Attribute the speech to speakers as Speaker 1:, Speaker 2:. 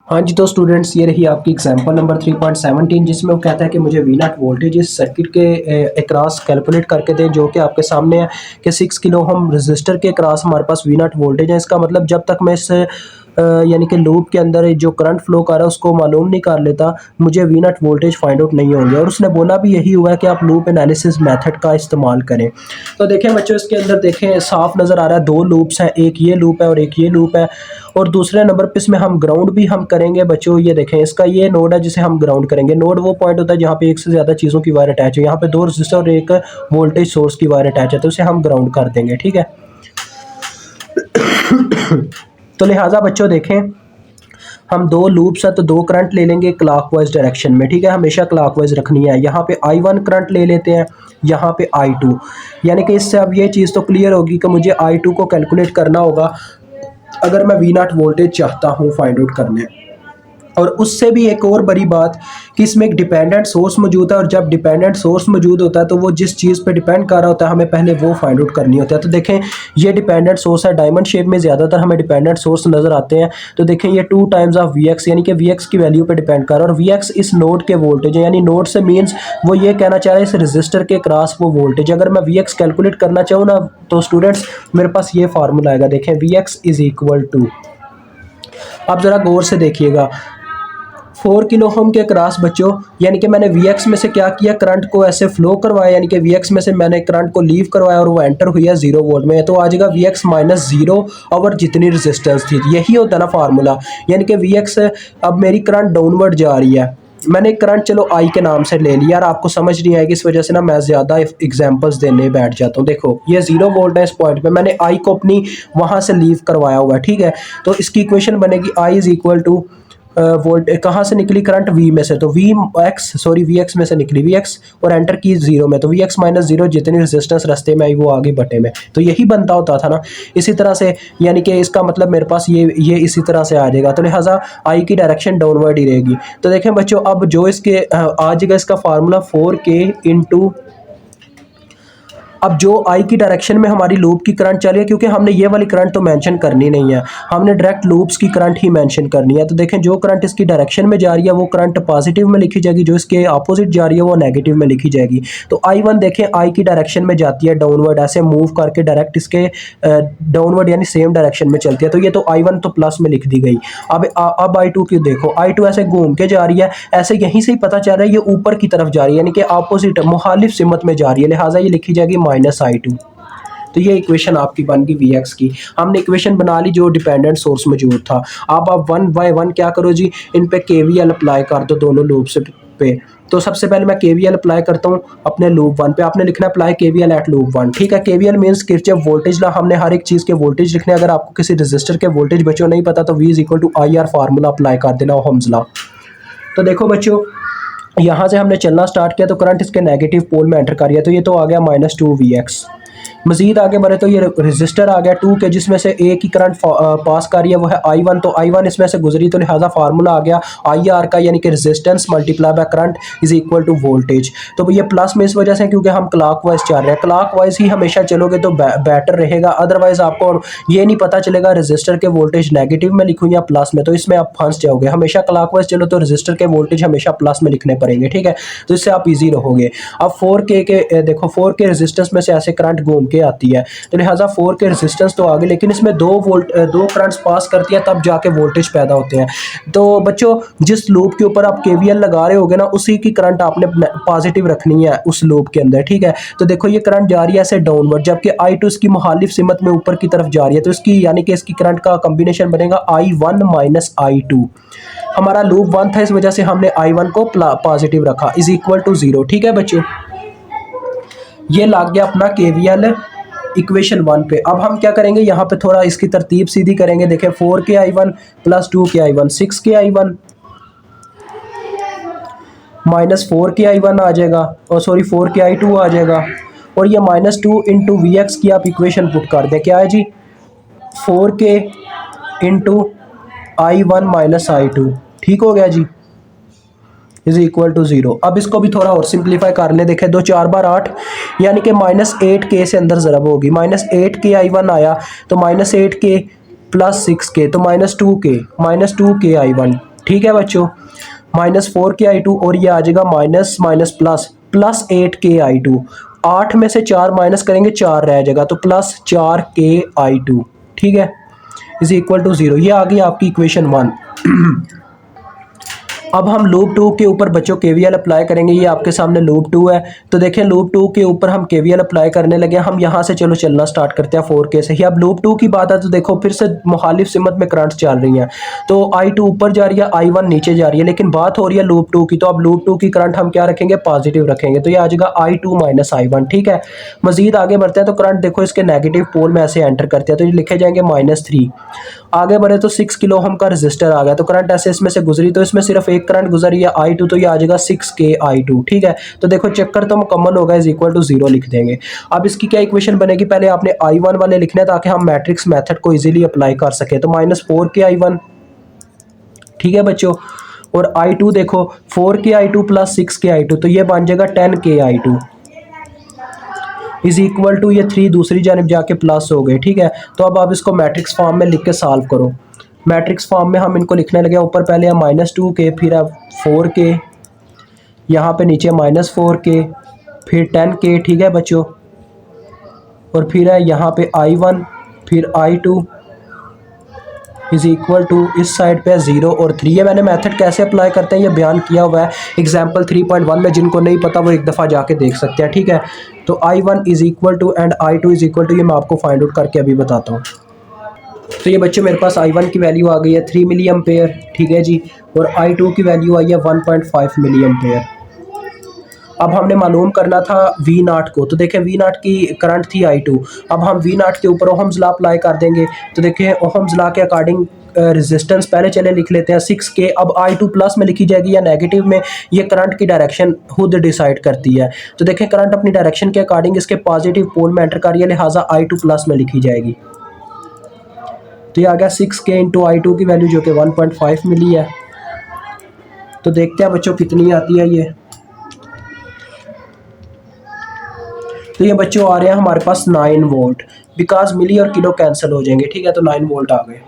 Speaker 1: हाँ जी, तो स्टूडेंट्स ये रही आपकी एग्जांपल नंबर 3.17 जिसमें वो कहता है कि मुझे वी नॉट वोल्टेज इस सर्किट के अक्रॉस कैलकुलेट करके दें, जो कि आपके सामने है कि 6 किलो हम रजिस्टर के अक्रॉस हमारे पास वी नॉट वोल्टेज है। इसका मतलब जब तक मैं इस यानी कि लूप के अंदर जो करंट फ्लो कर रहा है उसको मालूम नहीं कर लेता, मुझे V not voltage find out नहीं होंगे। और उसने बोला भी यही हुआ है कि आप लूप एनालिसिस मेथड का इस्तेमाल करें। तो देखें बच्चों, इसके अंदर देखें साफ नज़र आ रहा है, दो लूप्स हैं, एक ये लूप है और एक ये लूप है। और दूसरे नंबर पे इसमें हम ग्राउंड भी हम करेंगे बच्चों। ये देखें, इसका ये नोड है जिसे हम ग्राउंड करेंगे। नोड वो पॉइंट होता है जहाँ पे एक से ज़्यादा चीज़ों की वायर अटैच है। यहाँ पे दो रजिस्टर और एक वोल्टेज सोर्स की वायर अटैच है, तो उसे हम ग्राउंड कर देंगे। ठीक है। तो लिहाजा बच्चों देखें, हम दो लूप्स है तो दो करंट ले लेंगे क्लॉकवाइज डायरेक्शन में। ठीक है, हमेशा क्लॉकवाइज रखनी है। यहाँ पे I1 करंट ले लेते हैं, यहाँ पे I2। यानी कि इससे अब ये चीज़ तो क्लियर होगी कि मुझे I2 को कैलकुलेट करना होगा अगर मैं वी नॉट वोल्टेज चाहता हूँ फाइंड आउट करने। और उससे भी एक और बड़ी बात कि इसमें एक डिपेंडेंट सोर्स मौजूद है, और जब डिपेंडेंट सोर्स मौजूद होता है तो वो जिस चीज़ पे डिपेंड कर रहा होता है हमें पहले वो फाइंड आउट करनी होती है। तो देखें, ये डिपेंडेंट सोर्स है, डायमंड शेप में ज़्यादातर हमें डिपेंडेंट सोर्स नज़र आते हैं। तो देखें, ये 2 टाइम्स ऑफ वी एक्स, यानी कि वी एक्स की वैल्यू पे डिपेंड कर रहा है। और वी एक्स इस नोड के वोल्टेज है, यानी नोड से मीन्स वो ये कहना चाह रहे हैं इस रजिस्टर के क्रॉस वो वोल्टेज। अगर मैं वी एक्स कैलकुलेट करना चाहूँ ना, तो स्टूडेंट्स मेरे पास ये फार्मूला आएगा। देखें, V X is equal to, आप ज़रा गौर से देखिएगा, 4 किलो ओम के क्रॉस बच्चों, यानी कि मैंने वी एक्स में से क्या किया, करंट को ऐसे फ्लो करवाया, यानी कि वी एक्स में से मैंने करंट को लीव करवाया और वो एंटर हुई है 0 वोल्ट में। तो आ जाएगा वी एक्स माइनस 0 और जितनी रेजिस्टेंस थी। यही होता है ना फार्मूला, यानी कि वी एक्स, अब मेरी करंट डाउनवर्ड जा रही है, मैंने करंट चलो आई के नाम से ले लिया। और आपको समझ नहीं आएगी, इस वजह से ना मैं ज़्यादा एग्जांपल्स देने बैठ जाता हूँ। देखो, ये 0 वोल्ट है, इस पॉइंट पे मैंने आई को अपनी वहाँ से लीव करवाया हुआ है। ठीक है, तो इसकी इक्वेशन बनेगी I is equal two volt, कहाँ से निकली करंट, वी में से, तो वी एक्स में से निकली वी एक्स, और एंटर की 0 में, तो वी एक्स माइनस 0 जितनी रेजिस्टेंस रास्ते में आई वो आगे बटे में। तो यही बनता होता था ना। इसी तरह से यानी कि इसका मतलब मेरे पास ये इसी तरह से आ जाएगा। तो लिहाजा आई की डायरेक्शन डाउनवर्ड ही रहेगी। तो देखें बच्चों, अब जो इसके आ जाएगा इसका फार्मूला 4K इंटू, अब जो आई की डायरेक्शन में हमारी लूप की करंट चल रही है, क्योंकि हमने ये वाली करंट तो मेंशन करनी नहीं है, हमने डायरेक्ट लूप्स की करंट ही मेंशन करनी है। तो देखें, जो करंट इसकी डायरेक्शन में जा रही है वो करंट पॉजिटिव में लिखी जाएगी, जो इसके अपोजिट जा रही है वो नेगेटिव में लिखी जाएगी। तो I1 देखें, आई की डायरेक्शन में जाती है डाउनवर्ड, ऐसे मूव करके डायरेक्ट इसके डाउनवर्ड यानी सेम डायरेक्शन में चलती है। तो ये तो I1 तो प्लस में लिख दी गई। अब I2 की देखो, I2 ऐसे घूम के जा रही है, ऐसे यहीं से ही पता चल रहा है ये ऊपर की तरफ जा रही है, यानी कि अपोजिट मुखालिफ सिमत में जा रही है, लिहाजा ये लिखी जाएगी -I2। तो ये इक्वेशन आपकी बन गई वी एक्स की। हमने इक्वेशन बना ली जो डिपेंडेंट सोर्स मौजूद था। अब आप 1 बाय 1 क्या करो जी, इन पे KVL अप्लाई कर दो दोनों लूप्स पे। तो सबसे पहले मैं KVL अप्लाई करता हूँ अपने लूप 1 पे। आपने लिखना अप्लाई KVL एट लूप 1। ठीक है, KVL means Kirchhoff voltage law. हमने हर एक चीज़ के वोल्टेज लिखने। अगर आपको किसी रजिस्टर के वोल्टेज बच्चों नहीं पता तो V is equal to IR formula apply कर देना, ओहम्स लॉ। तो देखो बच्चों, यहाँ से हमने चलना स्टार्ट किया तो करंट इसके नेगेटिव पोल में एंटर कर गया, तो ये तो आ गया -2Vx। मजीद आगे बढ़े तो ये रेजिस्टर आ गया 2 के, जिसमें से एक ही करंट पास कर रही है वो है I1। तो I1 इसमें से गुजरी, तो लिहाजा फार्मूला आ गया IR का, यानी कि resistance multiply by current is equal to voltage. तो ये प्लस में इस वजह से क्योंकि हम क्लॉकवाइज चल रहे हैं, क्लॉकवाइज ही हमेशा चलोगे तो बेटर रहेगा। अदरवाइज आपको ये नहीं पता चलेगा रेजिस्टर के वोल्टेज नेगेटिव में लिखूँ या प्लस में, तो इसमें आप फंस जाओगे। हमेशा क्लॉकवाइज चलो तो रेजिस्टर के वोल्टेज हमेशा प्लस में लिखने पड़ेंगे। ठीक है, तो इससे आप इजी रहोगे। अब 4K के देखो, 4K रेजिस्टेंस में से ऐसे करंट घूम के आती है, तो लिहाजा 4K रेजिस्टेंस तो आगे, लेकिन इसमें दो करंट्स पास करती है तब जाके वोल्टेज पैदा होते हैं। तो बच्चों, जिस लूप के ऊपर आप KVL लगा रहे होगे ना, उसी की करंट आपने पॉजिटिव रखनी है उस लूप के अंदर। ठीक है, तो देखो ये करंट जा रही है ऐसे डाउनवर्ड, जबकि I2 इसकी मुखालिफ सिमत में ऊपर की तरफ जा रही है। तो इसकी यानी कि इसकी करंट का कॉम्बिनेशन बनेगा I1 माइनस I2। हमारा लूप 1 था, इस वजह से हमने I1 को पॉजिटिव रखा, इज इक्वल टू 0। ठीक है बच्चों, ये लग गया अपना KVL इक्वेशन 1 पे। अब हम क्या करेंगे, यहाँ पे थोड़ा इसकी तरतीब सीधी करेंगे। देखें, 4K I1 plus 2K I1, 6K I1 minus 4K I1 आ जाएगा, और सॉरी 4K I2 आ जाएगा। और ये -2 इंटू वी एक्स की आप इक्वेशन पुट कर दें, क्या है जी, 4K into I1 minus I2। ठीक हो गया जी, इज इक्वल टू 0। अब इसको भी थोड़ा और सिंप्लीफाई कर ले। देखें, 2 4 बार 8, यानी कि -8K से अंदर ज़रब होगी। -8K I1 आया तो -8K प्लस 6K तो -2K I1। ठीक है बच्चों, -4 k I2 और ये आ जाएगा minus minus plus +8 k I2। 8 में से 4 माइनस करेंगे 4 रह जाएगा, तो +4 k I2, ठीक है, इज इक्वल टू 0। ये आ गई आपकी इक्वेशन 1। अब हम लूप 2 के ऊपर बच्चों केवीएल अप्लाई करेंगे। ये आपके सामने लूप 2 है, तो देखें लूप 2 के ऊपर हम केवीएल अप्लाई करने लगे। हम यहाँ से चलो चलना स्टार्ट करते हैं 4K से ही। अब लूप 2 की बात है तो देखो फिर से मुखालिफ सिमत में करंट चल रही हैं, तो I2 ऊपर जा रही है, I1 नीचे जा रही है, लेकिन बात हो रही है लूप 2 की, तो अब लूप 2 की करंट हम क्या रखेंगे, पॉजिटिव रखेंगे, तो ये आ जाएगा I2 - I1। ठीक है, मजीद आगे बढ़ते हैं तो करंट देखो इसके नेगेटिव पोल में ऐसे एंटर करते हैं, तो ये लिखे जाएंगे -3। आगे बढ़े तो 6 किलो ओम का रजिस्टर आ गया, तो करंट ऐसे इसमें से गुजरी, तो इसमें सिर्फ एक करंट गुजरी है I2, तो ये आ जाएगा 6 k I2। ठीक है, तो देखो चक्कर तो मुकम्मल होगा, इज इक्वल टू 0 लिख देंगे। अब इसकी क्या इक्वेशन बनेगी, पहले आपने I1 वाले लिखने ताकि हम मैट्रिक्स मेथड को इजीली अप्लाई कर सके, तो -4 k I1, ठीक है बच्चों, और I2 देखो 4 k I2 + 6 k I2, तो ये बन जाएगा 10 k I2 is equal to ये 3 दूसरी जानब जाके प्लस हो गए। ठीक है, तो अब आप इसको मैट्रिक्स फॉर्म में लिख के सॉल्व करो। मैट्रिक्स फॉर्म में हम इनको लिखने लगे, ऊपर पहले है -2 k, फिर है 4 k, यहाँ पे नीचे -4 k, फिर 10 k, ठीक है बच्चों, और फिर है यहाँ पे I1, फिर I2 इज इक्वल टू इस साइड पे 0 और 3। ये मैंने मेथड कैसे अप्लाई करते हैं ये बयान किया हुआ है एग्जाम्पल 3.1 में, जिनको नहीं पता वो एक दफ़ा जाके देख सकते हैं। ठीक है, तो I1 is equal to and I2 is equal to, ये मैं आपको फाइंड आउट करके अभी बताता हूँ। तो ये बच्चों मेरे पास I1 की वैल्यू आ गई है 3 मिली एम्पेयर, ठीक है जी, और I2 की वैल्यू आई है 1.5 मिली एम्पेयर। अब हमने मालूम करना था V0 को, तो देखें V0 की करंट थी I2। अब हम V0 के ऊपर ओहम्स लॉ अप्लाई कर देंगे, तो देखें ओहम्स लॉ के अकॉर्डिंग रेजिस्टेंस पहले चले लिख लेते हैं 6K। अब I2 प्लस में लिखी जाएगी या नेगेटिव में, ये करंट की डायरेक्शन खुद डिसाइड करती है। तो देखें करंट अपनी डायरेक्शन के अकॉर्डिंग इसके पॉजिटिव पोल में एंटर कर रही है, लिहाजा I2 प्लस में लिखी जाएगी। तो ये आ गया 6K इंटू I2 की वैल्यू जो कि 1.5 मिली है। तो देखते हैं बच्चों कितनी आती है ये। तो ये बच्चों आ रहे हैं हमारे पास 9 वोल्ट, बिकॉज मिली और किलो कैंसिल हो जाएंगे। ठीक है, तो 9 वोल्ट आ गए।